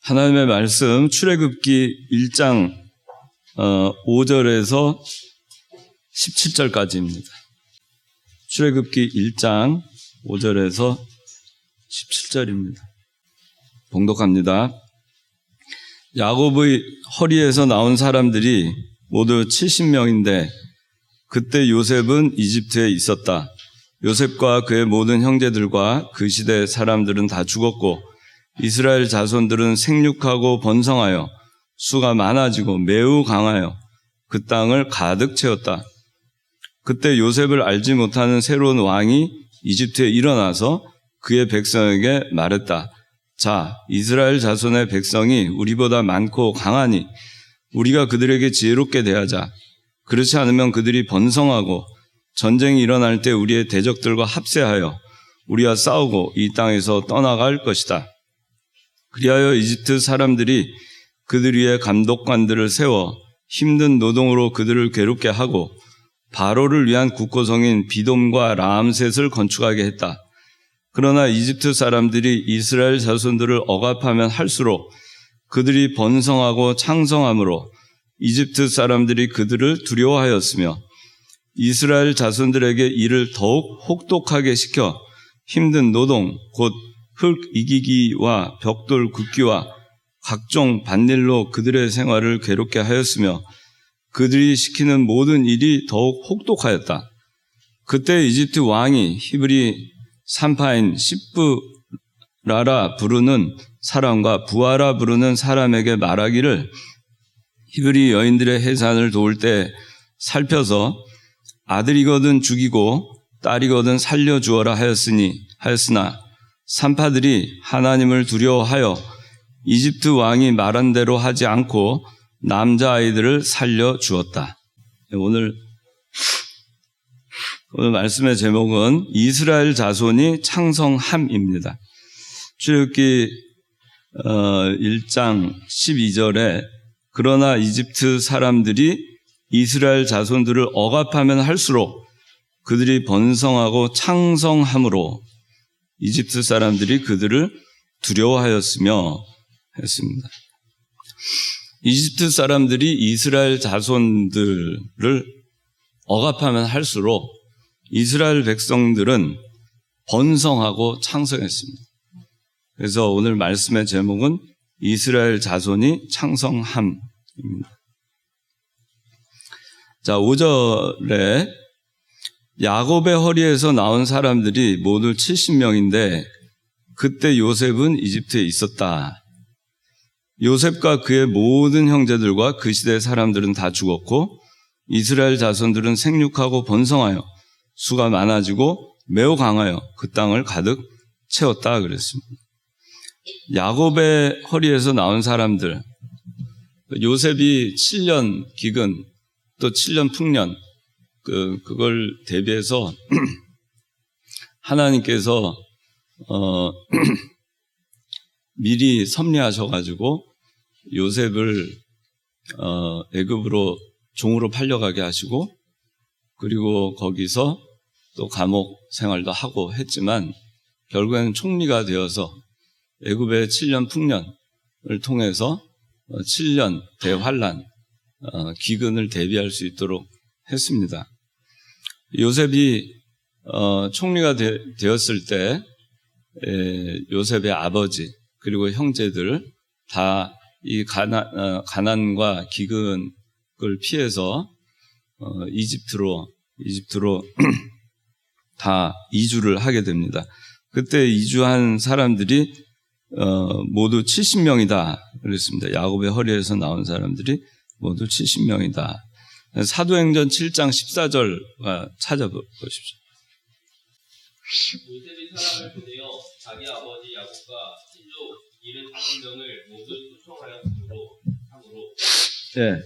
하나님의 말씀 출애굽기 1장 5절에서 17절까지입니다. 출애굽기 1장 5절에서 17절입니다. 봉독합니다. 야곱의 허리에서 나온 사람들이 모두 70명인데 그때 요셉은 이집트에 있었다. 요셉과 그의 모든 형제들과 그 시대 사람들은 다 죽었고 이스라엘 자손들은 생육하고 번성하여 수가 많아지고 매우 강하여 그 땅을 가득 채웠다. 그때 요셉을 알지 못하는 새로운 왕이 이집트에 일어나서 그의 백성에게 말했다. 자, 이스라엘 자손의 백성이 우리보다 많고 강하니 우리가 그들에게 지혜롭게 대하자. 그렇지 않으면 그들이 번성하고 전쟁이 일어날 때 우리의 대적들과 합세하여 우리와 싸우고 이 땅에서 떠나갈 것이다. 그리하여 이집트 사람들이 그들 위에 감독관들을 세워 힘든 노동으로 그들을 괴롭게 하고 바로를 위한 국고성인 비돔과 라암셋을 건축하게 했다. 그러나 이집트 사람들이 이스라엘 자손들을 억압하면 할수록 그들이 번성하고 창성함으로 이집트 사람들이 그들을 두려워하였으며 이스라엘 자손들에게 이를 더욱 혹독하게 시켜 힘든 노동, 곧 흙 이기기와 벽돌 굽기와 각종 밭일로 그들의 생활을 괴롭게 하였으며 그들이 시키는 모든 일이 더욱 혹독하였다. 그때 이집트 왕이 히브리 산파인 십브라라 부르는 사람과 부하라 부르는 사람에게 말하기를 히브리 여인들의 해산을 도울 때 살펴서 아들이거든 죽이고 딸이거든 살려주어라 하였으나 산파들이 하나님을 두려워하여 이집트 왕이 말한 대로 하지 않고 남자아이들을 살려주었다. 오늘 말씀의 제목은 이스라엘 자손이 창성함입니다. 출애굽기 1장 12절에 그러나 이집트 사람들이 이스라엘 자손들을 억압하면 할수록 그들이 번성하고 창성함으로 이집트 사람들이 그들을 두려워하였으며 했습니다. 이집트 사람들이 이스라엘 자손들을 억압하면 할수록 이스라엘 백성들은 번성하고 창성했습니다. 그래서 오늘 말씀의 제목은 이스라엘 자손이 창성함입니다. 자, 5절에 야곱의 허리에서 나온 사람들이 모두 70명인데 그때 요셉은 이집트에 있었다. 요셉과 그의 모든 형제들과 그 시대의 사람들은 다 죽었고 이스라엘 자손들은 생육하고 번성하여 수가 많아지고 매우 강하여 그 땅을 가득 채웠다 그랬습니다. 야곱의 허리에서 나온 사람들, 요셉이 7년 기근 또 7년 풍년 그걸 대비해서 하나님께서 미리 섭리하셔가지고 요셉을 애굽으로 종으로 팔려가게 하시고 그리고 거기서 또 감옥 생활도 하고 했지만 결국에는 총리가 되어서 애굽의 7년 풍년을 통해서 7년 대환란 기근을 대비할 수 있도록 했습니다. 요셉이 총리가 되었을 때 요셉의 아버지 그리고 형제들 다 이 가난과 기근을 피해서 이집트로 다 이주를 하게 됩니다. 그때 이주한 사람들이 모두 70명이다 그랬습니다. 야곱의 허리에서 나온 사람들이 모두 70명이다. 사도행전 7장 14절 찾아보십시오. 요셉이 사람을 보내어 자기 아버지 야곱과 친족 75명을 모두 초청하였으므로 네,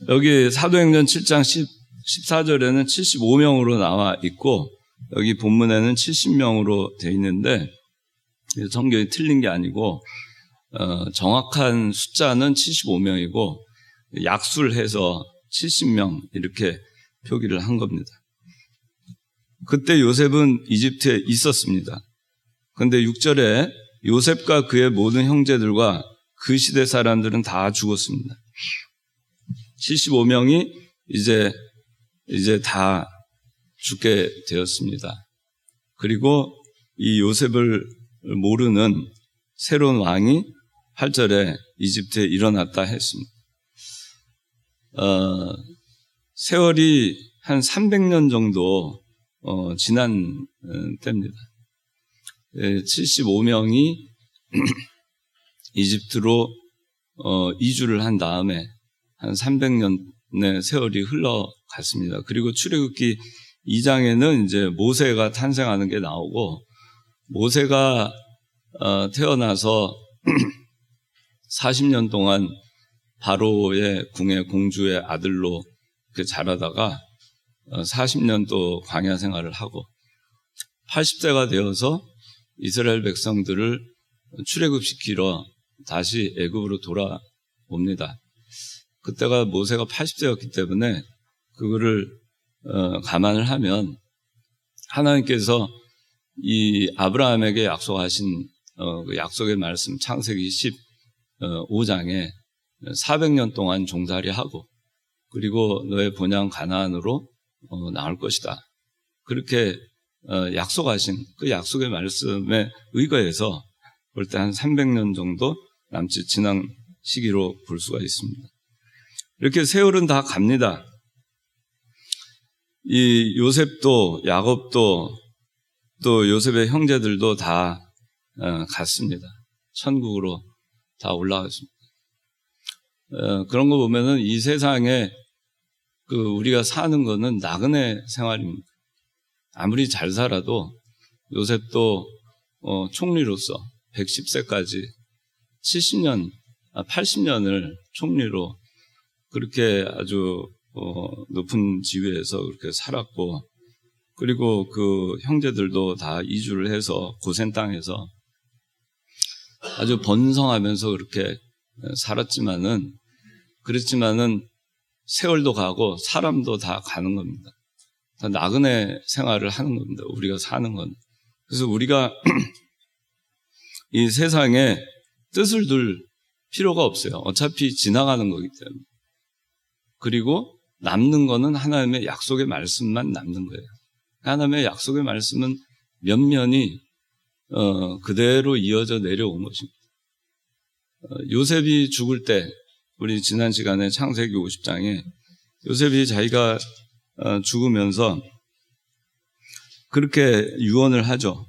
여기 사도행전 7장 14절에는 75명으로 나와 있고 여기 본문에는 70명으로 되어 있는데 성경이 틀린 게 아니고 정확한 숫자는 75명이고 약수를 해서 70명 이렇게 표기를 한 겁니다. 그때 요셉은 이집트에 있었습니다. 그런데 6절에 요셉과 그의 모든 형제들과 그 시대 사람들은 다 죽었습니다. 75명이 이제 다 죽게 되었습니다. 그리고 이 요셉을 모르는 새로운 왕이 8절에 이집트에 일어났다 했습니다. 세월이 한 300년 정도 지난 때입니다. 75명이 이집트로 이주를 한 다음에 한 300년의 세월이 흘러갔습니다. 그리고 출애굽기 2장에는 이제 모세가 탄생하는 게 나오고, 모세가 태어나서 40년 동안 바로의 궁의 공주의 아들로 자라다가 40년 또 광야 생활을 하고 80세가 되어서 이스라엘 백성들을 출애굽시키러 다시 애굽으로 돌아옵니다. 그때가 모세가 80세였기 때문에 그거를 감안을 하면 하나님께서 이 아브라함에게 약속하신 그 약속의 말씀 창세기 15장에 400년 동안 종살이하고 그리고 너의 본향 가나안으로 나올 것이다. 그렇게 약속하신 그 약속의 말씀에 의거해서 볼 때 한 300년 정도 남짓 지난 시기로 볼 수가 있습니다. 이렇게 세월은 다 갑니다. 이 요셉도 야곱도 또 요셉의 형제들도 다 갔습니다. 천국으로 다 올라갔습니다. 그런 거 보면은 이 세상에 우리가 사는 거는 나그네 생활입니다. 아무리 잘 살아도 요셉도 총리로서 110세까지 80년을 총리로 그렇게 아주 높은 지위에서 그렇게 살았고, 그리고 그 형제들도 다 이주를 해서 고센 땅에서 아주 번성하면서 그렇게 그랬지만은 세월도 가고 사람도 다 가는 겁니다. 다 나그네 생활을 하는 겁니다. 우리가 사는 건. 그래서 우리가 이 세상에 뜻을 둘 필요가 없어요. 어차피 지나가는 거기 때문에. 그리고 남는 거는 하나님의 약속의 말씀만 남는 거예요. 하나님의 약속의 말씀은 면면이 그대로 이어져 내려온 것입니다. 요셉이 죽을 때, 우리 지난 시간에 창세기 50장에 요셉이 자기가 죽으면서 그렇게 유언을 하죠.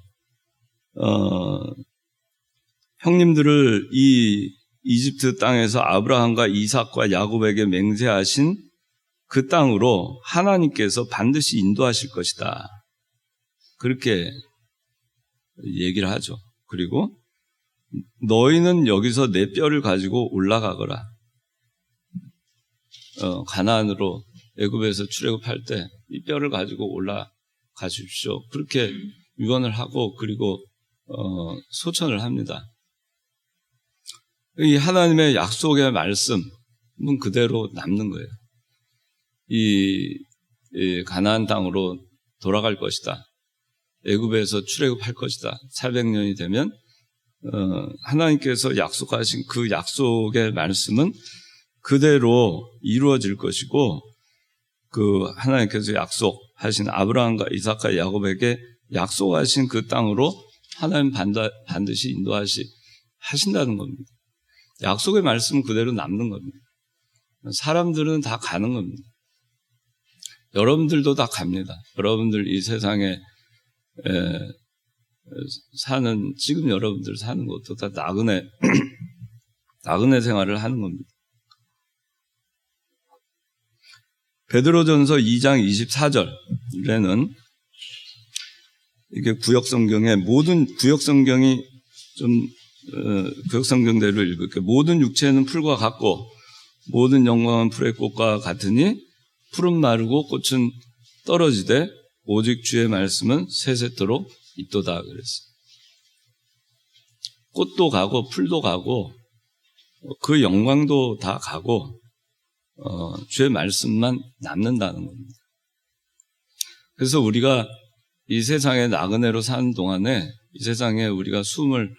형님들을 이 이집트 땅에서 아브라함과 이삭과 야곱에게 맹세하신 그 땅으로 하나님께서 반드시 인도하실 것이다. 그렇게 얘기를 하죠. 그리고 너희는 여기서 내 뼈를 가지고 올라가거라. 가나안으로 애굽에서 출애굽할 때 이 뼈를 가지고 올라가 주십시오. 그렇게 유언을 하고 그리고 소천을 합니다. 이 하나님의 약속의 말씀은 그대로 남는 거예요. 이 가나안 땅으로 돌아갈 것이다. 애굽에서 출애굽할 것이다. 400년이 되면 하나님께서 약속하신 그 약속의 말씀은 그대로 이루어질 것이고, 그 하나님께서 약속하신 아브라함과 이삭과 야곱에게 약속하신 그 땅으로 하나님 반드시 인도하신다는 겁니다. 약속의 말씀은 그대로 남는 겁니다. 사람들은 다 가는 겁니다. 여러분들도 다 갑니다. 여러분들 이 세상에 지금 여러분들 사는 것도 다 나그네 생활을 하는 겁니다. 베드로전서 2장 24절에는 이게 구역성경의 모든 구역성경이 구역성경대로 읽을게요. 모든 육체는 풀과 같고 모든 영광은 풀의 꽃과 같으니 풀은 마르고 꽃은 떨어지되 오직 주의 말씀은 세세토록 있도다 그랬어요. 꽃도 가고 풀도 가고 그 영광도 다 가고 주의 말씀만 남는다는 겁니다. 그래서 우리가 이 세상에 나그네로 사는 동안에 이 세상에 우리가 숨을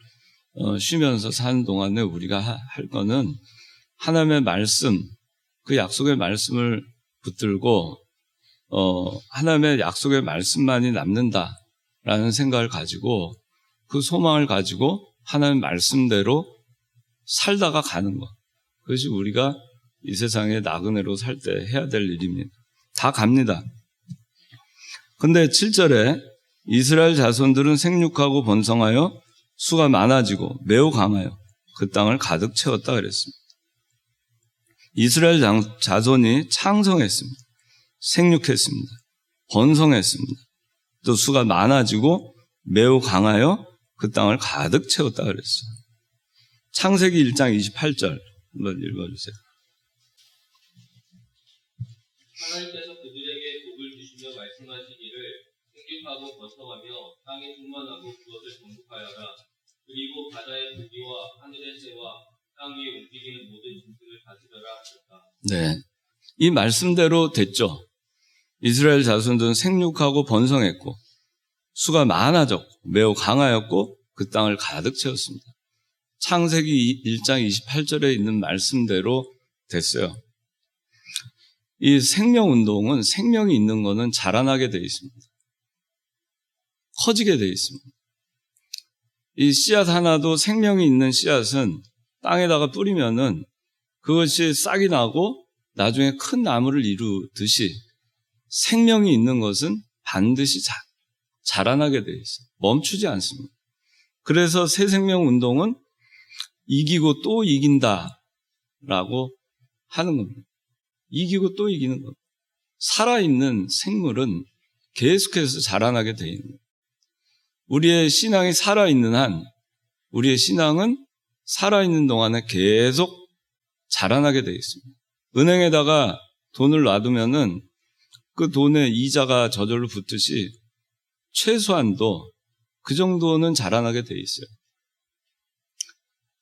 쉬면서 사는 동안에 우리가 할 거는 하나님의 말씀, 그 약속의 말씀을 붙들고 하나님의 약속의 말씀만이 남는다라는 생각을 가지고 그 소망을 가지고 하나님의 말씀대로 살다가 가는 것. 그것이 우리가 이 세상에 나그네로 살 때 해야 될 일입니다. 다 갑니다. 근데 7절에 이스라엘 자손들은 생육하고 번성하여 수가 많아지고 매우 강하여 그 땅을 가득 채웠다 그랬습니다. 이스라엘 자손이 창성했습니다. 생육했습니다. 번성했습니다. 또 수가 많아지고 매우 강하여 그 땅을 가득 채웠다 그랬어요. 창세기 1장 28절 한번 읽어주세요. 하나님께서 그들에게 복을 주시며 말씀하시기를 생육하고 번성하며 땅에 충만하고 그것을 정복하여라. 그리고 바다의 고기와 하늘의 새와 땅 위에 움직이는 모든 짐승을 가지려라 하셨다. 네, 이 말씀대로 됐죠. 이스라엘 자손들은 생육하고 번성했고 수가 많아졌고 매우 강하였고 그 땅을 가득 채웠습니다. 창세기 1장 28절에 있는 말씀대로 됐어요. 이 생명운동은 생명이 있는 것은 자라나게 되어 있습니다. 커지게 되어 있습니다. 이 씨앗 하나도 생명이 있는 씨앗은 땅에다가 뿌리면은 그것이 싹이 나고 나중에 큰 나무를 이루듯이 생명이 있는 것은 반드시 자라나게 되어 있어요. 멈추지 않습니다. 그래서 새 생명 운동은 이기고 또 이긴다라고 하는 겁니다. 이기고 또 이기는 겁니다. 살아있는 생물은 계속해서 자라나게 되어 있는 거예요. 우리의 신앙이 살아있는 한, 우리의 신앙은 살아있는 동안에 계속 자라나게 되어 있습니다. 은행에다가 돈을 놔두면은 그 돈에 이자가 저절로 붙듯이 최소한도 그 정도는 자라나게 되어 있어요.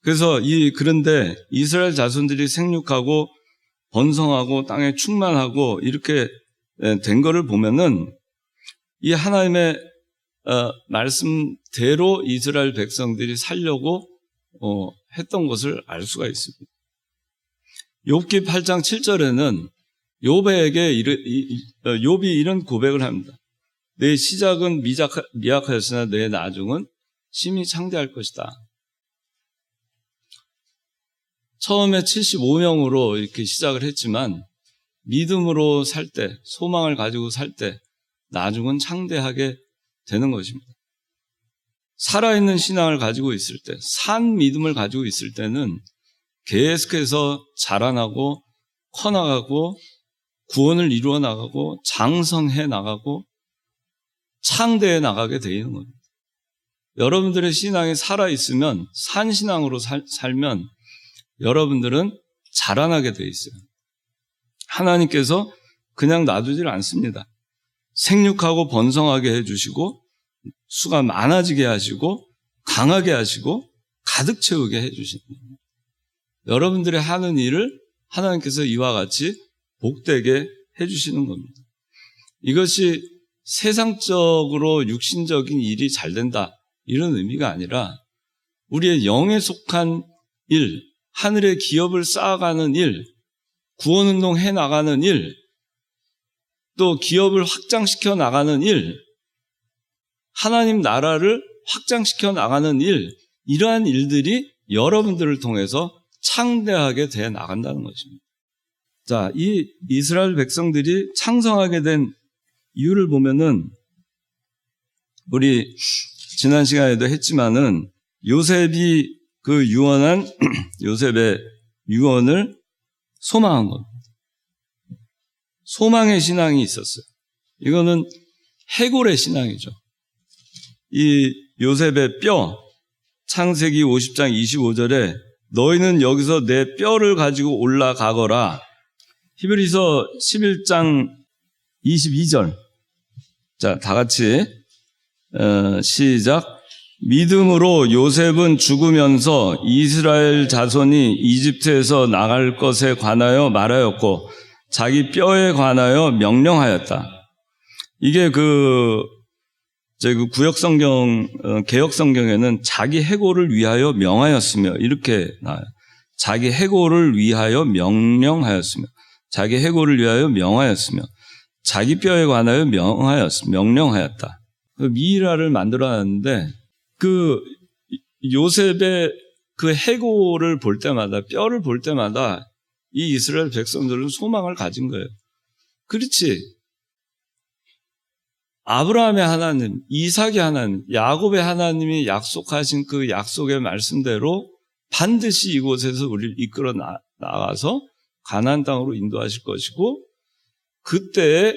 그래서 그런데 이스라엘 자손들이 생육하고 번성하고 땅에 충만하고 이렇게 된 거를 보면은 이 하나님의 말씀대로 이스라엘 백성들이 살려고 했던 것을 알 수가 있습니다. 욥기 8장 7절에는 욥이 이런 고백을 합니다. 내 시작은 미약하였으나 내 나중은 심히 창대할 것이다. 처음에 75명으로 이렇게 시작을 했지만 믿음으로 살 때, 소망을 가지고 살 때 나중은 창대하게 되는 것입니다. 살아있는 신앙을 가지고 있을 때, 산 믿음을 가지고 있을 때는 계속해서 자라나고 커나가고 구원을 이루어 나가고 장성해 나가고 창대해 나가게 되는 겁니다. 여러분들의 신앙이 살아있으면 산신앙으로 살면 여러분들은 자라나게 돼 있어요. 하나님께서 그냥 놔두질 않습니다. 생육하고 번성하게 해주시고 수가 많아지게 하시고 강하게 하시고 가득 채우게 해주시는 겁니다. 여러분들의 하는 일을 하나님께서 이와 같이 복되게 해주시는 겁니다. 이것이 세상적으로 육신적인 일이 잘 된다 이런 의미가 아니라 우리의 영에 속한 일, 하늘의 기업을 쌓아가는 일, 구원운동 해나가는 일, 또 기업을 확장시켜 나가는 일, 하나님 나라를 확장시켜 나가는 일, 이러한 일들이 여러분들을 통해서 창대하게 돼 나간다는 것입니다. 자, 이 이스라엘 백성들이 창성하게 된 이유를 보면은 우리 지난 시간에도 했지만은 요셉이 그 유언한 요셉의 유언을 소망한 겁니다. 소망의 신앙이 있었어요. 이거는 해골의 신앙이죠. 이 요셉의 뼈, 창세기 50장 25절에 너희는 여기서 내 뼈를 가지고 올라가거라. 히브리서 11장 22절. 자, 다 같이 시작. 믿음으로 요셉은 죽으면서 이스라엘 자손이 이집트에서 나갈 것에 관하여 말하였고 자기 뼈에 관하여 명령하였다. 이게 그 그 구역성경, 개역성경에는 자기 해고를 위하여 명하였으며 이렇게 나와요. 자기 해고를 위하여 명령하였으며, 자기 해고를 위하여 명하였으며, 자기 뼈에 관하여 명령하였다. 미이라를 만들어놨는데 그 요셉의 그 해고를 볼 때마다, 뼈를 볼 때마다 이 이스라엘 백성들은 소망을 가진 거예요. 그렇지. 아브라함의 하나님, 이삭의 하나님, 야곱의 하나님이 약속하신 그 약속의 말씀대로 반드시 이곳에서 우리를 이끌어 나가서 가나안 땅으로 인도하실 것이고, 그때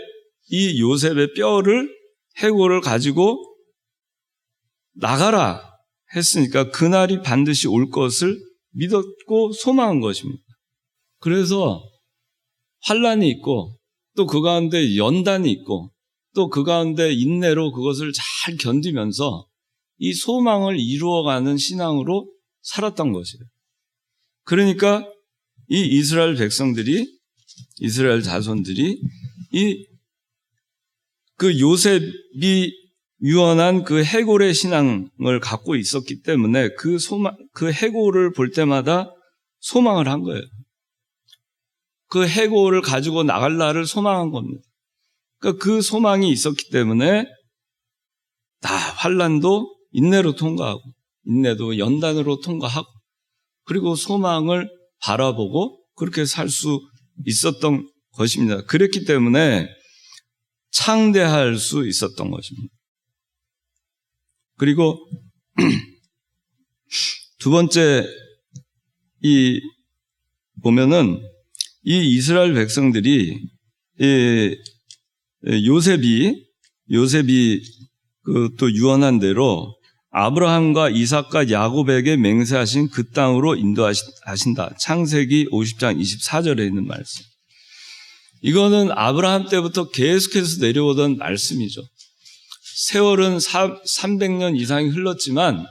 이 요셉의 뼈를, 해고를 가지고 나가라 했으니까 그날이 반드시 올 것을 믿었고 소망한 것입니다. 그래서 환란이 있고 또 그 가운데 연단이 있고 또 그 가운데 인내로 그것을 잘 견디면서 이 소망을 이루어가는 신앙으로 살았던 것이에요. 그러니까 이 이스라엘 백성들이, 이스라엘 자손들이 그 요셉이 유언한 그 해골의 신앙을 갖고 있었기 때문에 그 해골을 볼 때마다 소망을 한 거예요. 그 해골을 가지고 나갈 날을 소망한 겁니다. 그러니까 그 소망이 있었기 때문에 다 환난도 인내로 통과하고, 인내도 연단으로 통과하고, 그리고 소망을 바라보고 그렇게 살 수 있었던 것입니다. 그랬기 때문에 창대할 수 있었던 것입니다. 그리고 두 번째, 보면은 이 이스라엘 백성들이 요셉이 또 유언한 대로 아브라함과 이삭과 야곱에게 맹세하신 그 땅으로 인도하신다. 창세기 50장 24절에 있는 말씀. 이거는 아브라함 때부터 계속해서 내려오던 말씀이죠. 세월은 300년 이상이 흘렀지만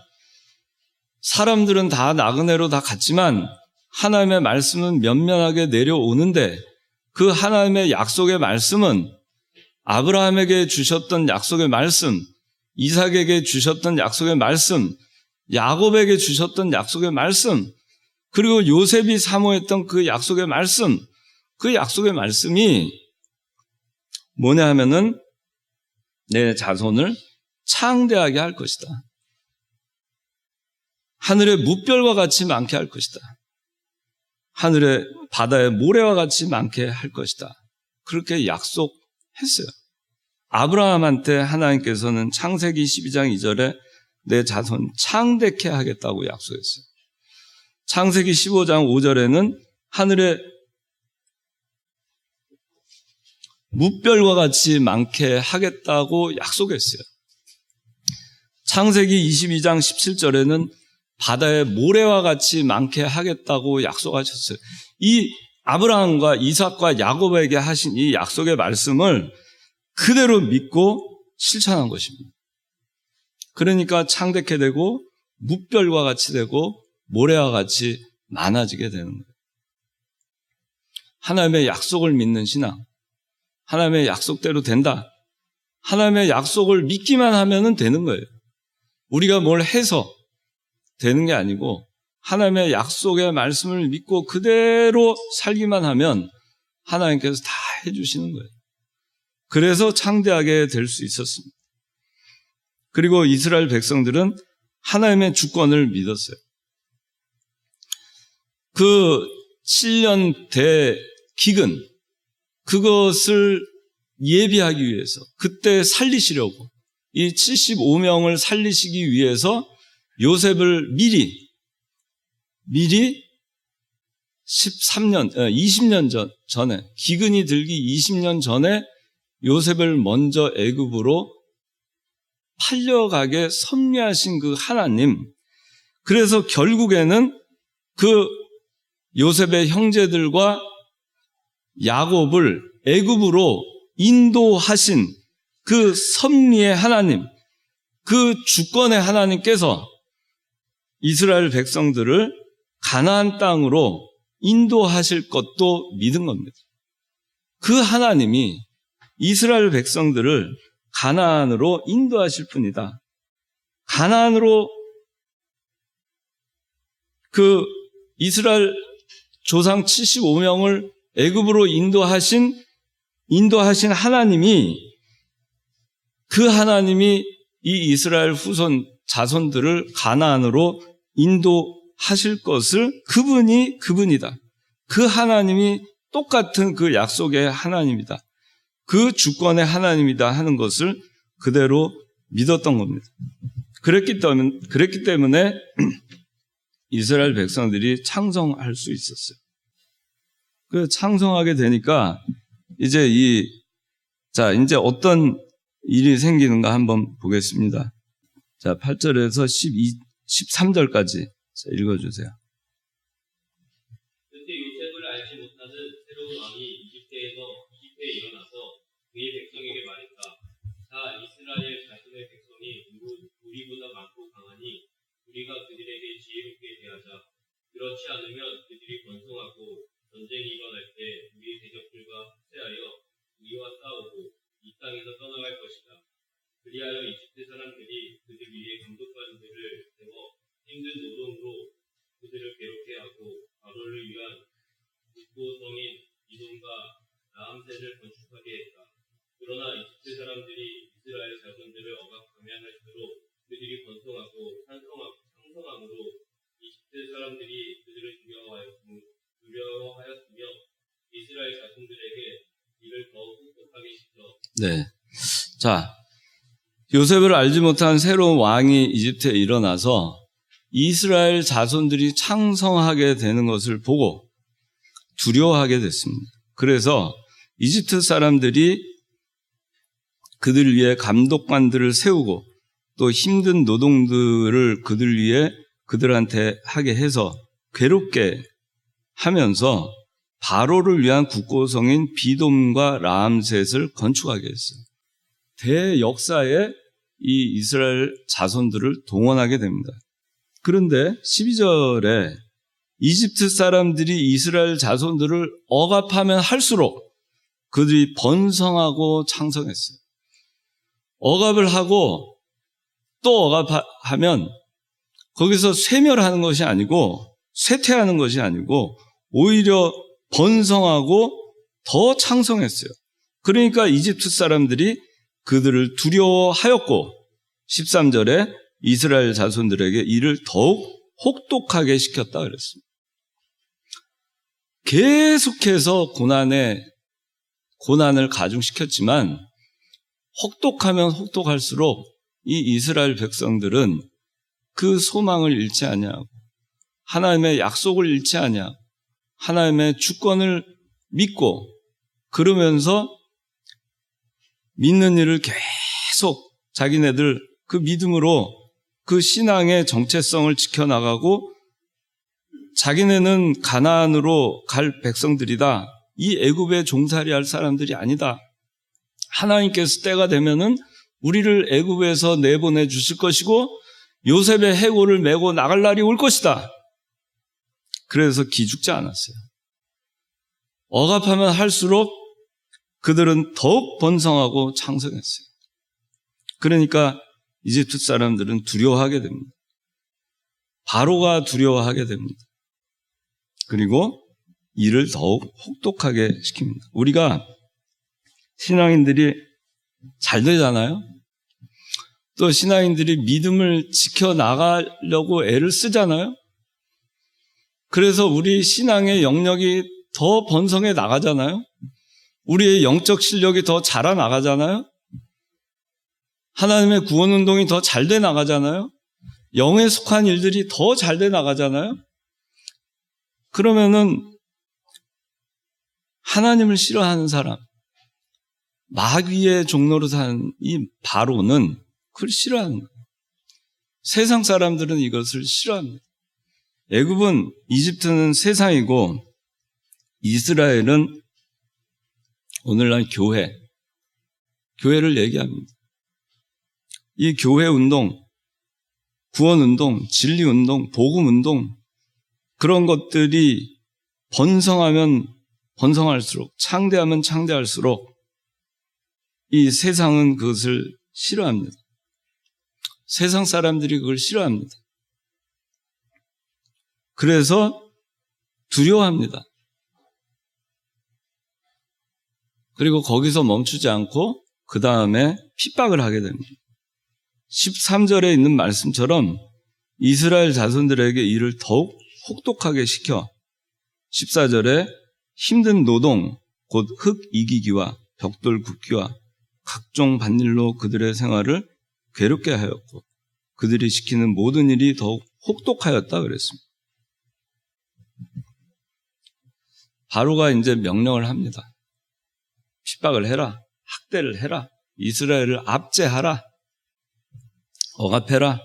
사람들은 다 나그네로 다 갔지만 하나님의 말씀은 면면하게 내려오는데, 그 하나님의 약속의 말씀은 아브라함에게 주셨던 약속의 말씀, 이삭에게 주셨던 약속의 말씀, 야곱에게 주셨던 약속의 말씀, 그리고 요셉이 사모했던 그 약속의 말씀, 그 약속의 말씀이 뭐냐 하면은 내 자손을 창대하게 할 것이다. 하늘의 무별과 같이 많게 할 것이다. 하늘의 바다의 모래와 같이 많게 할 것이다. 그렇게 약속했어요. 아브라함한테 하나님께서는 창세기 12장 2절에 내 자손 창대케 하겠다고 약속했어요. 창세기 15장 5절에는 하늘의 무별과 같이 많게 하겠다고 약속했어요. 창세기 22장 17절에는 바다의 모래와 같이 많게 하겠다고 약속하셨어요. 이 아브라함과 이삭과 야곱에게 하신 이 약속의 말씀을 그대로 믿고 실천한 것입니다. 그러니까 창대케 되고 무별과 같이 되고 모래와 같이 많아지게 되는 거예요. 하나님의 약속을 믿는 신앙, 하나님의 약속대로 된다. 하나님의 약속을 믿기만 하면 되는 거예요. 우리가 뭘 해서 되는 게 아니고 하나님의 약속의 말씀을 믿고 그대로 살기만 하면 하나님께서 다 해주시는 거예요. 그래서 창대하게 될 수 있었습니다. 그리고 이스라엘 백성들은 하나님의 주권을 믿었어요. 그 7년 대기근, 그것을 예비하기 위해서, 그때 살리시려고, 이 75명을 살리시기 위해서 요셉을 미리 20년 전에, 기근이 들기 20년 전에 요셉을 먼저 애굽으로 팔려가게 섭리하신 그 하나님, 그래서 결국에는 그 요셉의 형제들과 야곱을 애굽으로 인도하신 그 섭리의 하나님, 그 주권의 하나님께서 이스라엘 백성들을 가나안 땅으로 인도하실 것도 믿은 겁니다. 그 하나님이 이스라엘 백성들을 가나안으로 인도하실 분이다. 가나안으로 그 이스라엘 조상 75명을 애굽으로 인도하신 하나님이, 그 하나님이 이 이스라엘 후손 자손들을 가나안으로 인도하실 것을 그분이다. 그 하나님이 똑같은 그 약속의 하나님이다. 그 주권의 하나님이다 하는 것을 그대로 믿었던 겁니다. 그랬기 때문에 이스라엘 백성들이 창성할 수 있었어요. 그 창성하게 되니까 이제 이제 어떤 일이 생기는가 한번 보겠습니다. 자, 8절에서 13절까지 읽어주세요. 그때 요셉을 알지 못하는 새로운 왕이 이집트에 일어나서 그의 백성에게 말했다. 자, 이스라엘 자신의 백성이 우리보다 많고 강하니 우리가 그들에게 지혜롭게 대하자. 그렇지 않으면 그들이 번성하고 전쟁이 일어날 때 우리의 대적들과 합세하여 우리와 싸우고 이 땅에서 떠나갈 것이다. 그리하여 이집트 사람들이 그들 위에 감독관들을 세워 힘든 노동으로 그들을 괴롭게 하고 바로를 위한 국보성인 이돔과 라암셋을 건축하게 했다. 그러나 이집트 사람들이 이스라엘 자손들을 억압하면 할수록 그들이 번성하고 창성함으로 이집트 사람들이 그들을 두려워하였으며 이스라엘 자손들에게 이를 더욱 혹독하게 시켜. 네. 자, 요셉을 알지 못한 새로운 왕이 이집트에 일어나서 이스라엘 자손들이 창성하게 되는 것을 보고 두려워하게 됐습니다. 그래서 이집트 사람들이 그들 위해 감독관들을 세우고 또 힘든 노동들을 그들한테 하게 해서 괴롭게 하면서 바로를 위한 국고성인 비돔과 라암셋을 건축하게 했어요. 대역사에 이 이스라엘 자손들을 동원하게 됩니다. 그런데 12절에 이집트 사람들이 이스라엘 자손들을 억압하면 할수록 그들이 번성하고 창성했어요. 억압을 하고 또 억압하면 거기서 쇠멸하는 것이 아니고 쇠퇴하는 것이 아니고 오히려 번성하고 더 창성했어요. 그러니까 이집트 사람들이 그들을 두려워하였고 13절에 이스라엘 자손들에게 이를 더욱 혹독하게 시켰다 그랬습니다. 계속해서 고난을 가중시켰지만 혹독하면 혹독할수록 이 이스라엘 백성들은 그 소망을 잃지 아니하고 하나님의 약속을 잃지 아니하고 하나님의 주권을 믿고 그러면서 믿는 일을 계속 자기네들 그 믿음으로 그 신앙의 정체성을 지켜나가고 자기네는 가나안으로 갈 백성들이다. 이 애굽에 종살이 할 사람들이 아니다. 하나님께서 때가 되면은 우리를 애굽에서 내보내 주실 것이고 요셉의 해골을 메고 나갈 날이 올 것이다. 그래서 기죽지 않았어요. 억압하면 할수록 그들은 더욱 번성하고 창성했어요. 그러니까 이집트 사람들은 두려워하게 됩니다. 바로가 두려워하게 됩니다. 그리고 이를 더욱 혹독하게 시킵니다. 우리가 신앙인들이 잘 되잖아요. 또 신앙인들이 믿음을 지켜나가려고 애를 쓰잖아요. 그래서 우리 신앙의 영역이 더 번성해 나가잖아요. 우리의 영적 실력이 더 자라나가잖아요. 하나님의 구원운동이 더 잘 돼 나가잖아요. 영에 속한 일들이 더 잘 돼 나가잖아요. 그러면은 하나님을 싫어하는 사람, 마귀의 종로로 산 이 바로는 그걸 싫어하는 거예요. 세상 사람들은 이것을 싫어합니다. 애굽은, 이집트는 세상이고 이스라엘은 오늘날 교회를 얘기합니다. 이 교회 운동, 구원 운동, 진리 운동, 복음 운동 그런 것들이 번성하면 번성할수록 창대하면 창대할수록 이 세상은 그것을 싫어합니다. 세상 사람들이 그걸 싫어합니다. 그래서 두려워합니다. 그리고 거기서 멈추지 않고 그 다음에 핍박을 하게 됩니다. 13절에 있는 말씀처럼 이스라엘 자손들에게 이를 더욱 혹독하게 시켜 14절에 힘든 노동, 곧 흙 이기기와 벽돌 굽기와 각종 밭일로 그들의 생활을 괴롭게 하였고 그들이 시키는 모든 일이 더욱 혹독하였다 그랬습니다. 바로가 이제 명령을 합니다. 핍박을 해라. 학대를 해라. 이스라엘을 압제하라. 억압해라.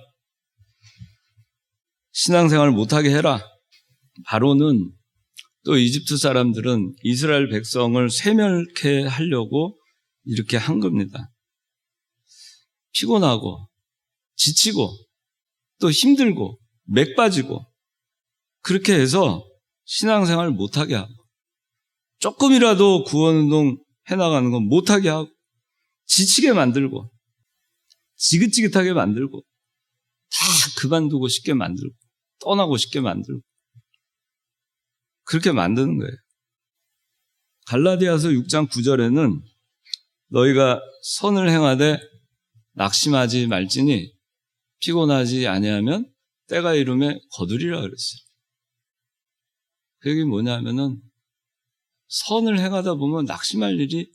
신앙생활을 못하게 해라. 바로는 또 이집트 사람들은 이스라엘 백성을 쇠멸케 하려고 이렇게 한 겁니다. 피곤하고 지치고 또 힘들고 맥 빠지고 그렇게 해서 신앙생활을 못하게 하고 조금이라도 구원운동 해나가는 건 못하게 하고 지치게 만들고 지긋지긋하게 만들고 다 그만두고 싶게 만들고 떠나고 싶게 만들고 그렇게 만드는 거예요. 갈라디아서 6장 9절에는 너희가 선을 행하되 낙심하지 말지니 피곤하지 아니하면 때가 이름에 거두리라 그랬어요. 그 얘기 뭐냐면은 선을 행하다 보면 낙심할 일이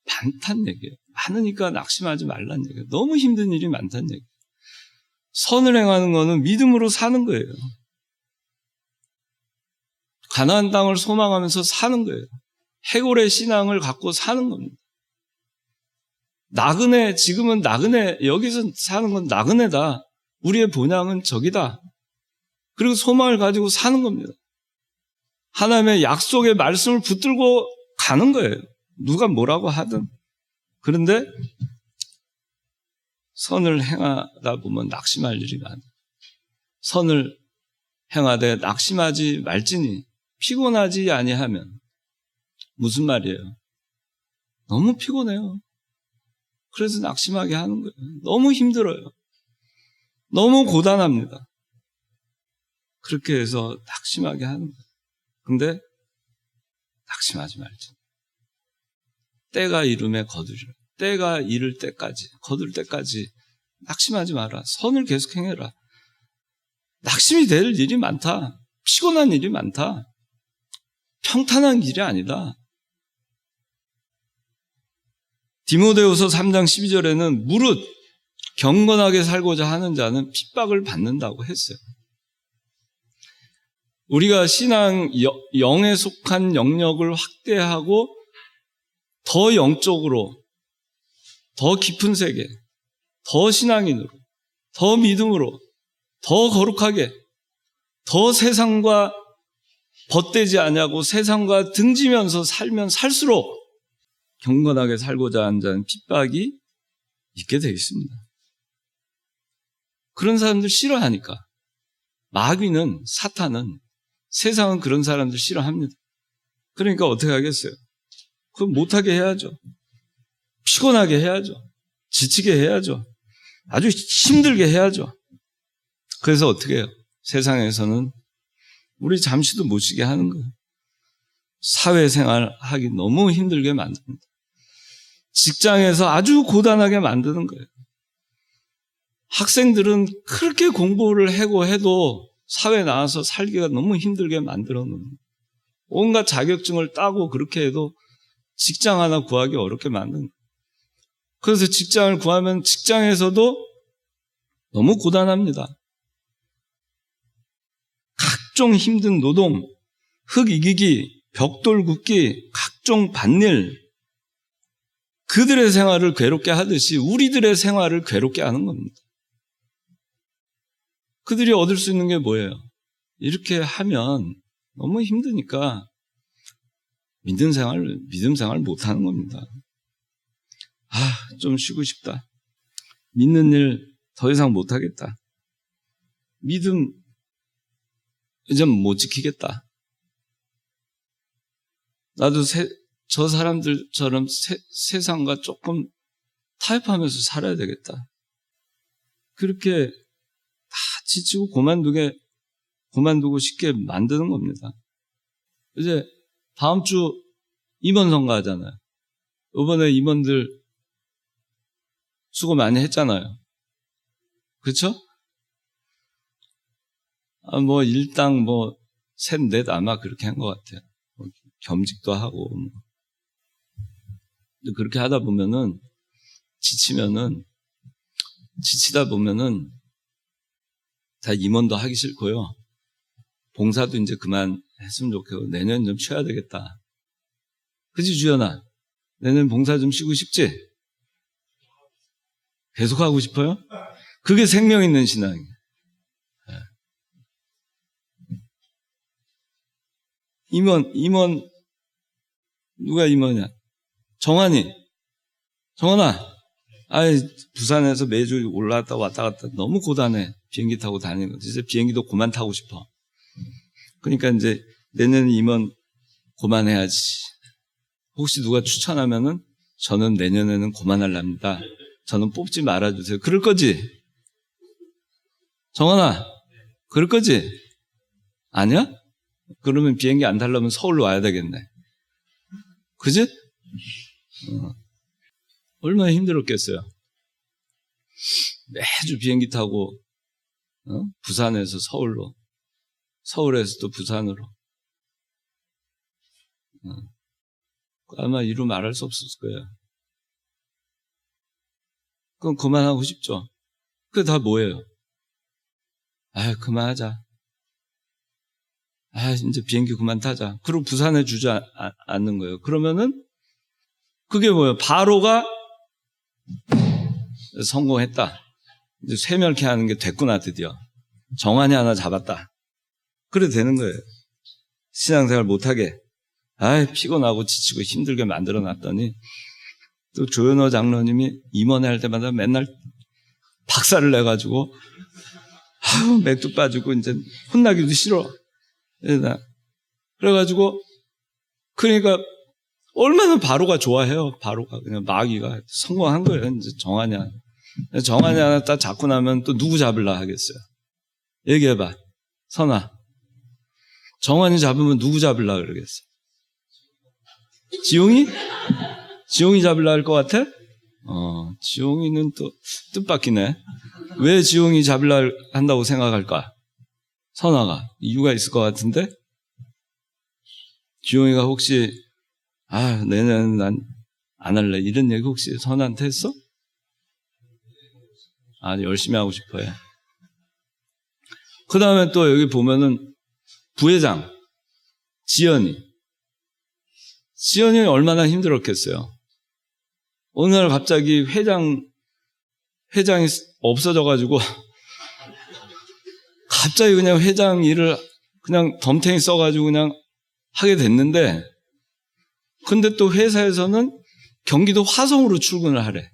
많다는 얘기예요. 많으니까 낙심하지 말라는 얘기예요. 너무 힘든 일이 많다는 얘기예요. 선을 행하는 거는 믿음으로 사는 거예요. 가나안 땅을 소망하면서 사는 거예요. 해골의 신앙을 갖고 사는 겁니다. 나그네, 지금은 나그네, 여기서 사는 건 나그네다. 우리의 본향은 저기다. 그리고 소망을 가지고 사는 겁니다. 하나님의 약속의 말씀을 붙들고 가는 거예요. 누가 뭐라고 하든. 그런데 선을 행하다 보면 낙심할 일이 많아요. 선을 행하되 낙심하지 말지니 피곤하지 아니하면 무슨 말이에요? 너무 피곤해요. 그래서 낙심하게 하는 거예요. 너무 힘들어요. 너무 고단합니다. 그렇게 해서 낙심하게 하는 거예요. 근데 낙심하지 말지. 때가 이름에 거두리라. 때가 이를 때까지, 거둘 때까지 낙심하지 마라. 선을 계속 행해라. 낙심이 될 일이 많다. 피곤한 일이 많다. 평탄한 길이 아니다. 디모데후서 3장 12절에는 무릇 경건하게 살고자 하는 자는 핍박을 받는다고 했어요. 우리가 신앙 영에 속한 영역을 확대하고 더 영적으로, 더 깊은 세계, 더 신앙인으로, 더 믿음으로, 더 거룩하게, 더 세상과 벗되지 않냐고 세상과 등지면서 살면 살수록 경건하게 살고자 하는 자는 핍박이 있게 되어 있습니다. 그런 사람들 싫어하니까. 마귀는, 사탄은, 세상은 그런 사람들 싫어합니다. 그러니까 어떻게 하겠어요? 그럼 못하게 해야죠. 피곤하게 해야죠. 지치게 해야죠. 아주 힘들게 해야죠. 그래서 어떻게 해요? 세상에서는 우리 잠시도 못 쉬게 하는 거예요. 사회생활 하기 너무 힘들게 만듭니다. 직장에서 아주 고단하게 만드는 거예요. 학생들은 그렇게 공부를 하고 해도 사회에 나와서 살기가 너무 힘들게 만들어 놓는 거예요. 온갖 자격증을 따고 그렇게 해도 직장 하나 구하기 어렵게 만드는 거예요. 그래서 직장을 구하면 직장에서도 너무 고단합니다. 각종 힘든 노동, 흙 이기기, 벽돌 굽기, 각종 밭일, 그들의 생활을 괴롭게 하듯이 우리들의 생활을 괴롭게 하는 겁니다. 그들이 얻을 수 있는 게 뭐예요? 이렇게 하면 너무 힘드니까 믿음 생활 못 하는 겁니다. 좀 쉬고 싶다. 믿는 일 더 이상 못 하겠다. 믿음 이제 못 지키겠다. 나도 저 사람들처럼 세상과 조금 타협하면서 살아야 되겠다. 그렇게 다 지치고 그만두고 쉽게 만드는 겁니다. 이제 다음 주 임원 선거하잖아요. 이번에 임원들 수고 많이 했잖아요. 그렇죠? 뭐 일당 뭐 셋, 넷 아마 그렇게 한 것 같아요. 겸직도 하고. 그렇게 하다 보면은 지치다 보면은 다 임원도 하기 싫고요. 봉사도 이제 그만 했으면 좋겠고 내년 좀 쉬어야 되겠다. 그치 주연아? 내년 봉사 좀 쉬고 싶지? 계속 하고 싶어요? 그게 생명 있는 신앙이에요. 임원 누가 임원이야? 정환아, 부산에서 매주 올라왔다 왔다 갔다 너무 고단해. 비행기 타고 다니는 거. 이제 비행기도 그만 타고 싶어. 그러니까 이제 내년 임원 그만해야지. 혹시 누가 추천하면은 저는 내년에는 그만하랍니다. 저는 뽑지 말아주세요. 그럴 거지? 정환아, 그럴 거지? 아니야? 그러면 비행기 안 타려면 서울로 와야 되겠네. 그지? 얼마나 힘들었겠어요. 매주 비행기 타고 부산에서 서울로, 서울에서 또 부산으로. 아마 이루 말할 수 없을 거예요. 그럼 그만하고 싶죠. 그게 다 뭐예요? 그만하자. 이제 비행기 그만 타자. 그리고 부산에 주지 않는 거예요. 그러면은 그게 뭐예요? 바로가 성공했다. 이제 쇠멸케 하는 게 됐구나 드디어. 정환이 하나 잡았다. 그래 되는 거예요. 신앙생활 못하게. 피곤하고 지치고 힘들게 만들어놨더니 또 조현호 장로님이 임원회 할 때마다 맨날 박살을 내가지고 맥주 빠지고 이제 혼나기도 싫어. 그래가지고 그러니까 얼마나 바로가 좋아해요. 바로가 그냥 마귀가 성공한 거예요. 이제 정환이 하나 딱 잡고 나면 또 누구 잡으려 하겠어요? 얘기해봐. 선아. 정환이 잡으면 누구 잡으려 그러겠어? 지용이? 지용이 잡으려 할 것 같아? 지용이는 또 뜻밖이네. 왜 지용이 잡으려 한다고 생각할까? 선아가 이유가 있을 것 같은데? 지용이가 혹시 내년은 난 안 할래 이런 얘기 혹시 선아한테 했어? 열심히 하고 싶어요. 그 다음에 또 여기 보면은 부회장 지연이 얼마나 힘들었겠어요. 어느 날 갑자기 회장이 없어져가지고 갑자기 그냥 회장 일을 그냥 덤탱이 써가지고 그냥 하게 됐는데, 근데 또 회사에서는 경기도 화성으로 출근을 하래.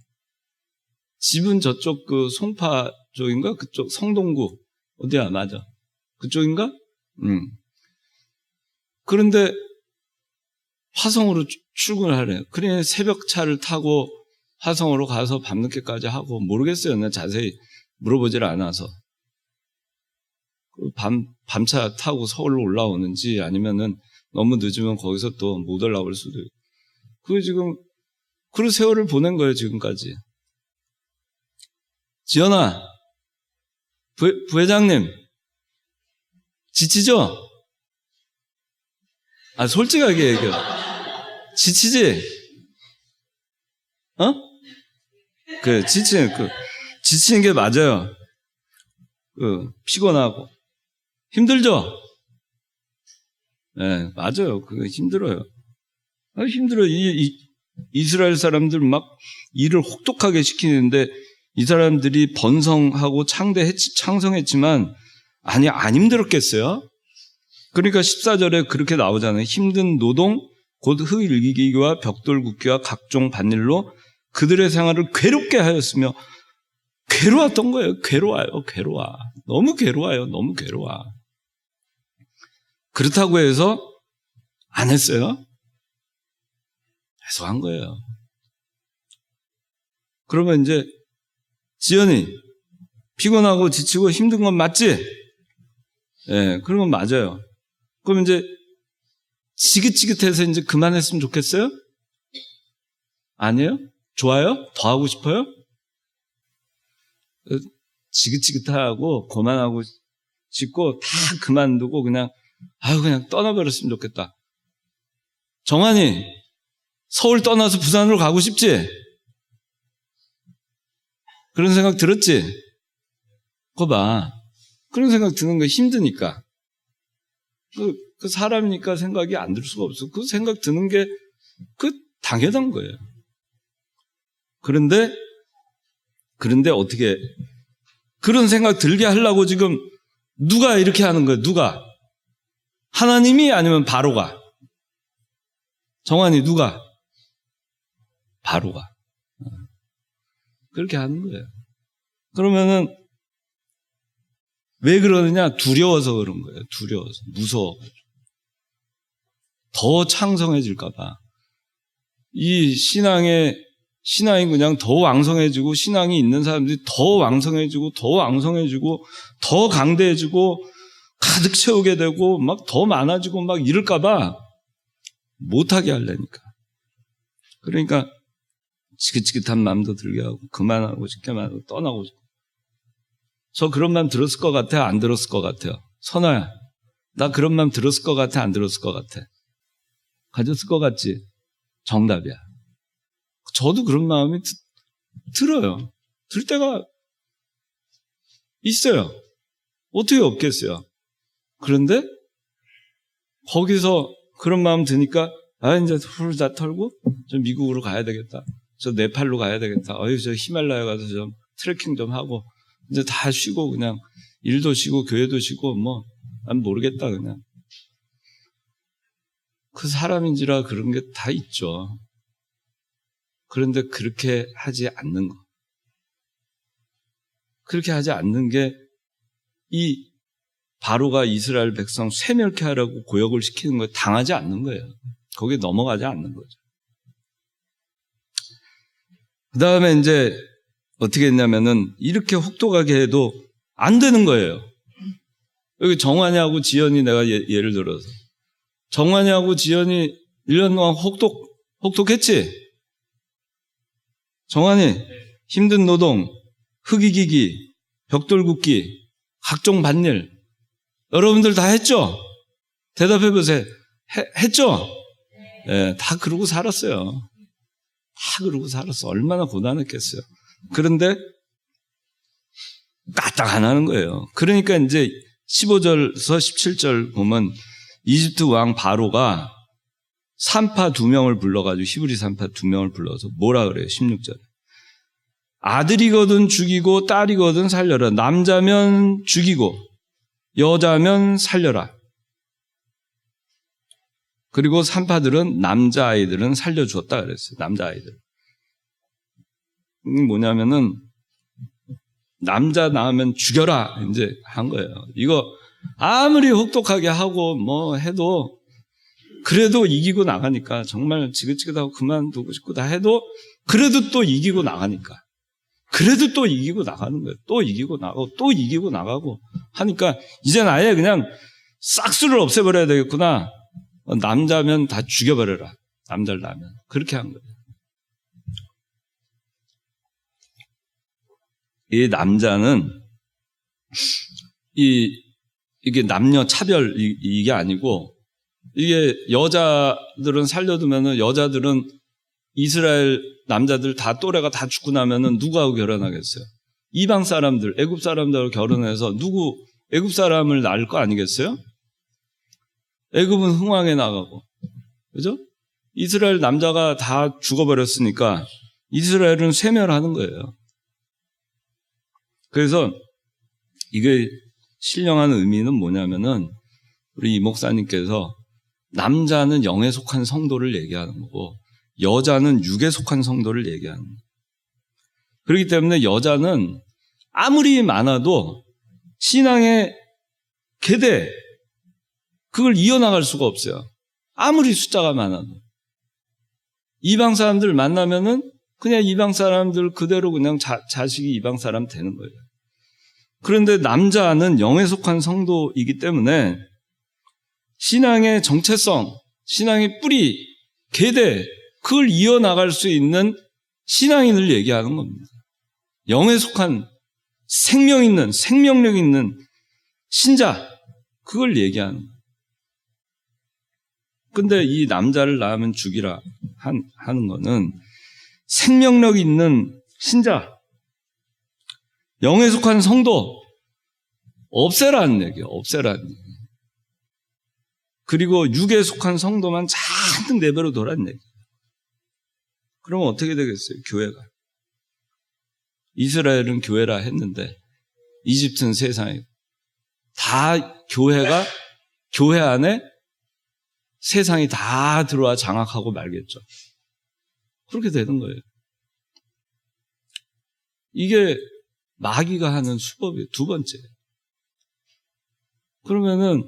집은 저쪽 그 송파 쪽인가? 그쪽 성동구 어디야? 맞아. 그쪽인가? 그런데 화성으로 출근을 하래. 그래 새벽 차를 타고 화성으로 가서 밤늦게까지 하고 모르겠어요. 나 자세히 물어보질 않아서. 밤차 타고 서울로 올라오는지 아니면은 너무 늦으면 거기서 또 못 올라올 수도 있고. 그게 지금 그런 세월을 보낸 거예요, 지금까지. 지연아, 부회장님, 지치죠? 솔직하게 얘기해. 지치지? 지치는 게 맞아요. 피곤하고. 힘들죠? 네, 맞아요. 그거 힘들어요. 힘들어요. 이스라엘 사람들 막 일을 혹독하게 시키는데 이 사람들이 번성하고 창성했지만 안 힘들었겠어요? 그러니까 14절에 그렇게 나오잖아요. 힘든 노동, 곧 흙일기기와 벽돌 굽기와 각종 밭일로 그들의 생활을 괴롭게 하였으며 괴로웠던 거예요. 괴로워요. 너무 괴로워요. 너무 괴로워. 그렇다고 해서 안 했어요? 계속 한 거예요. 그러면 이제 지연이 피곤하고 지치고 힘든 건 맞지? 예, 그런 건 맞아요. 그럼 이제 지긋지긋해서 이제 그만했으면 좋겠어요? 아니에요? 좋아요? 더 하고 싶어요? 지긋지긋하고 그만하고 싶고 다 그만두고 그냥 그냥 떠나버렸으면 좋겠다. 정환이 서울 떠나서 부산으로 가고 싶지? 그런 생각 들었지? 그거 봐. 그런 생각 드는 거 힘드니까. 그 사람이니까 생각이 안 들 수가 없어. 그 생각 드는 게 당연한 거예요. 그런데 어떻게 그런 생각 들게 하려고 지금 누가 이렇게 하는 거예요? 누가? 하나님이 아니면 바로가? 정환이 누가? 바로가. 그렇게 하는 거예요. 그러면은 왜 그러느냐? 두려워서 그런 거예요. 두려워서. 무서워가지고. 더 창성해질까 봐. 이 신앙이 그냥 더 왕성해지고 신앙이 있는 사람들이 더 왕성해지고 더 강대해지고 가득 채우게 되고 막 더 많아지고 막 이럴까 봐 못하게 하려니까. 그러니까 지긋지긋한 마음도 들게 하고 그만하고 싶게만 하고 떠나고 싶고. 저 그런 마음 들었을 것 같아요? 안 들었을 것 같아요? 선아야, 나 그런 마음 들었을 것 같아? 안 들었을 것 같아? 가졌을 것 같지? 정답이야. 저도 그런 마음이 들어요. 들 때가 있어요. 어떻게 없겠어요? 그런데 거기서 그런 마음 드니까 이제 훌 다 털고 저 미국으로 가야 되겠다. 저 네팔로 가야 되겠다. 저 히말라야 가서 좀 트레킹 좀 하고 이제 다 쉬고 그냥 일도 쉬고 교회도 쉬고 난 모르겠다 그냥. 그 사람인지라 그런 게 다 있죠. 그런데 그렇게 하지 않는 거. 그렇게 하지 않는 게 이 바로가 이스라엘 백성 쇠멸케 하라고 고역을 시키는 거에 당하지 않는 거예요. 거기에 넘어가지 않는 거죠. 그 다음에 이제 어떻게 했냐면은 이렇게 혹독하게 해도 안 되는 거예요. 여기 정환이하고 지연이 내가 예를 들어서 정환이하고 지연이 1년 동안 혹독했지? 정환이 힘든 노동, 흙이기기, 벽돌 굽기, 각종 밭일 여러분들 다 했죠? 대답해 보세요. 했죠? 네, 다 그러고 살았어요. 다 그러고 살았어. 얼마나 고단했겠어요. 그런데 까딱 안 하는 거예요. 그러니까 이제 15절에서 17절 보면 이집트 왕 바로가 산파 2명을 불러가지고 히브리 산파 2명을 불러서 뭐라 그래요? 16절에. 아들이거든 죽이고 딸이거든 살려라. 남자면 죽이고 여자면 살려라. 그리고 산파들은 남자아이들은 살려주었다 그랬어요. 남자아이들. 뭐냐면은 남자 낳으면 죽여라 이제 한 거예요. 이거 아무리 혹독하게 하고 해도 그래도 이기고 나가니까 정말 지긋지긋하고 그만두고 싶고 다 해도 그래도 또 이기고 나가니까 그래도 또 이기고 나가는 거예요. 또 이기고 나가고 또 이기고 나가고 하니까 이젠 아예 그냥 싹수를 없애버려야 되겠구나. 남자면 다 죽여버려라. 남자를 낳으면. 그렇게 한 거예요. 이 남자는 이게 남녀 차별 이게 아니고 이게 여자들은 살려두면은 여자들은 이스라엘 남자들 다 또래가 다 죽고 나면은 누구하고 결혼하겠어요? 이방 사람들, 애굽 사람들하고 결혼해서 애굽 사람을 낳을 거 아니겠어요? 애굽은 흥왕에 나가고, 그죠? 이스라엘 남자가 다 죽어버렸으니까 이스라엘은 쇠멸하는 거예요. 그래서 이게 신령한 의미는 뭐냐면은 우리 이 목사님께서 남자는 영에 속한 성도를 얘기하는 거고 여자는 육에 속한 성도를 얘기하는 거예요. 그렇기 때문에 여자는 아무리 많아도 신앙의 계대 그걸 이어나갈 수가 없어요. 아무리 숫자가 많아도. 이방 사람들 만나면은 그냥 이방 사람들 그대로 그냥 자식이 이방 사람 되는 거예요. 그런데 남자는 영에 속한 성도이기 때문에 신앙의 정체성, 신앙의 뿌리, 계대, 그걸 이어나갈 수 있는 신앙인을 얘기하는 겁니다. 영에 속한 생명 있는, 생명력 있는 신자, 그걸 얘기하는 거예요. 근데 이 남자를 낳으면 죽이라 하는 거는 생명력 있는 신자, 영에 속한 성도, 없애라는 얘기예요. 없애라는 얘기예요. 그리고 육에 속한 성도만 잔뜩 내버려 둬라는 얘기예요. 그러면 어떻게 되겠어요? 교회가. 이스라엘은 교회라 했는데 이집트는 세상이고 다 교회가 교회 안에 세상이 다 들어와 장악하고 말겠죠. 그렇게 되는 거예요. 이게 마귀가 하는 수법이에요. 두 번째. 그러면은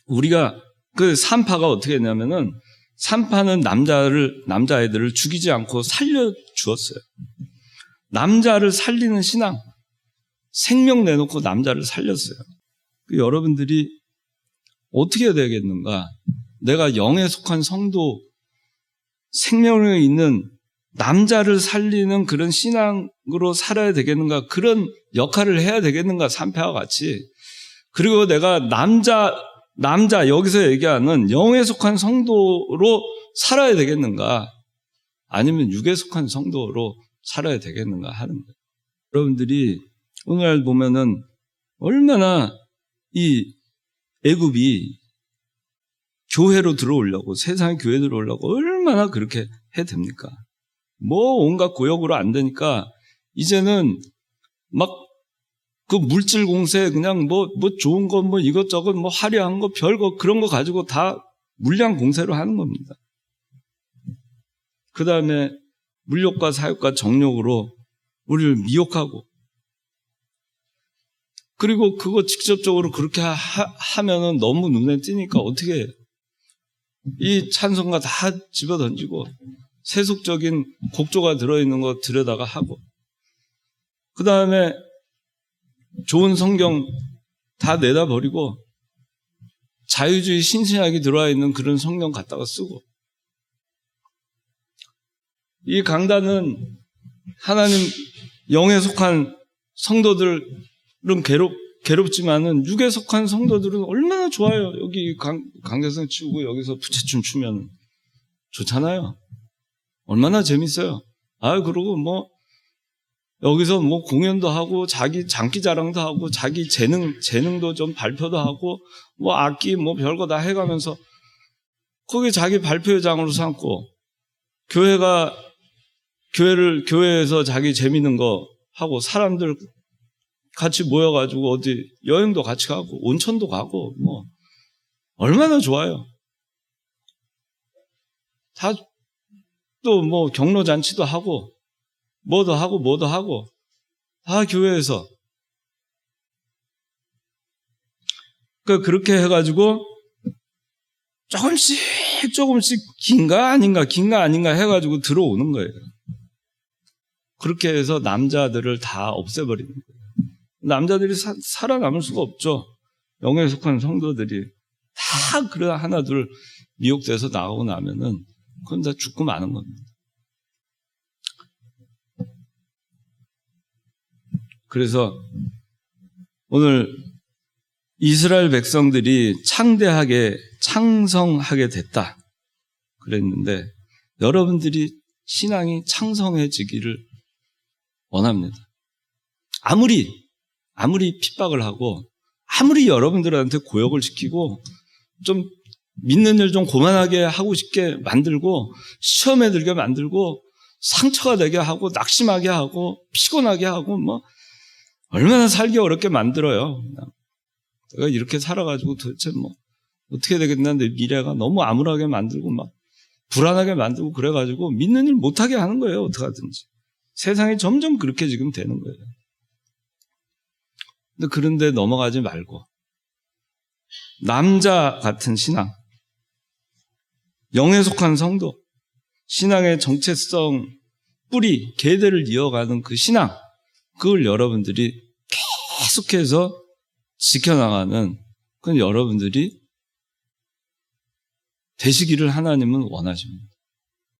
우리가 그 산파가 어떻게 했냐면은 산파는 남자애들을 죽이지 않고 살려 주었어요. 남자를 살리는 신앙, 생명 내놓고 남자를 살렸어요. 여러분들이 어떻게 해야 되겠는가? 내가 영에 속한 성도, 생명력이 있는 남자를 살리는 그런 신앙으로 살아야 되겠는가? 그런 역할을 해야 되겠는가? 산파와 같이. 그리고 내가 남자 여기서 얘기하는 영에 속한 성도로 살아야 되겠는가? 아니면 육에 속한 성도로 살아야 되겠는가 하는 거예요. 여러분들이 오늘 보면은 얼마나 이 애굽이 교회로 들어오려고, 세상의 교회 들어오려고 얼마나 그렇게 해야 됩니까? 뭐 온갖 고역으로 안 되니까 이제는 막 그 물질 공세 그냥 뭐 좋은 거 뭐 이것저것 뭐 화려한 거 별거 그런 거 가지고 다 물량 공세로 하는 겁니다. 그 다음에 물욕과 사욕과 정욕으로 우리를 미혹하고, 그리고 그거 직접적으로 그렇게 하면은 너무 눈에 띄니까 어떻게 해요? 이 찬송가 다 집어 던지고 세속적인 곡조가 들어있는 거 들여다가 하고, 그 다음에 좋은 성경 다 내다 버리고 자유주의 신신약이 들어와 있는 그런 성경 갖다가 쓰고, 이 강단은 하나님 영에 속한 성도들은 괴롭지만은 육에 속한 성도들은 얼마나 좋아요. 여기 강대상 치우고 여기서 부채춤 추면 좋잖아요. 얼마나 재밌어요. 그리고 뭐 여기서 뭐 공연도 하고 자기 장기 자랑도 하고 자기 재능도 좀 발표도 하고 뭐 악기 뭐 별거 다 해가면서 거기 자기 발표회장으로 삼고, 교회에서 자기 재밌는 거 하고 사람들 같이 모여가지고 어디 여행도 같이 가고 온천도 가고 뭐 얼마나 좋아요. 다 또 뭐 경로잔치도 하고 뭐도 하고 다 교회에서. 그렇게 해가지고 조금씩 긴가 아닌가 해가지고 들어오는 거예요. 그렇게 해서 남자들을 다 없애버리는 거예요. 남자들이 살아남을 수가 없죠. 영에 속한 성도들이 다 그래 하나 둘 미혹돼서 나오고 나면은 그건 다 죽고 마는 겁니다. 그래서 오늘 이스라엘 백성들이 창성하게 됐다 그랬는데, 여러분들이 신앙이 창성해지기를 원합니다. 아무리 핍박을 하고 아무리 여러분들한테 고역을 시키고 좀 믿는 일 좀 고만하게 하고 싶게 만들고 시험에 들게 만들고 상처가 되게 하고 낙심하게 하고 피곤하게 하고 뭐 얼마나 살기 어렵게 만들어요. 내가 이렇게 살아가지고 도대체 뭐 어떻게 되겠나, 내 미래가 너무 암울하게 만들고 막 불안하게 만들고 그래가지고 믿는 일 못하게 하는 거예요. 어떻게 하든지. 세상이 점점 그렇게 지금 되는 거예요. 근데 그런데 넘어가지 말고 남자 같은 신앙, 영에 속한 성도, 신앙의 정체성, 뿌리, 계대를 이어가는 그 신앙, 그걸 여러분들이 계속해서 지켜나가는 그건 여러분들이 되시기를 하나님은 원하십니다.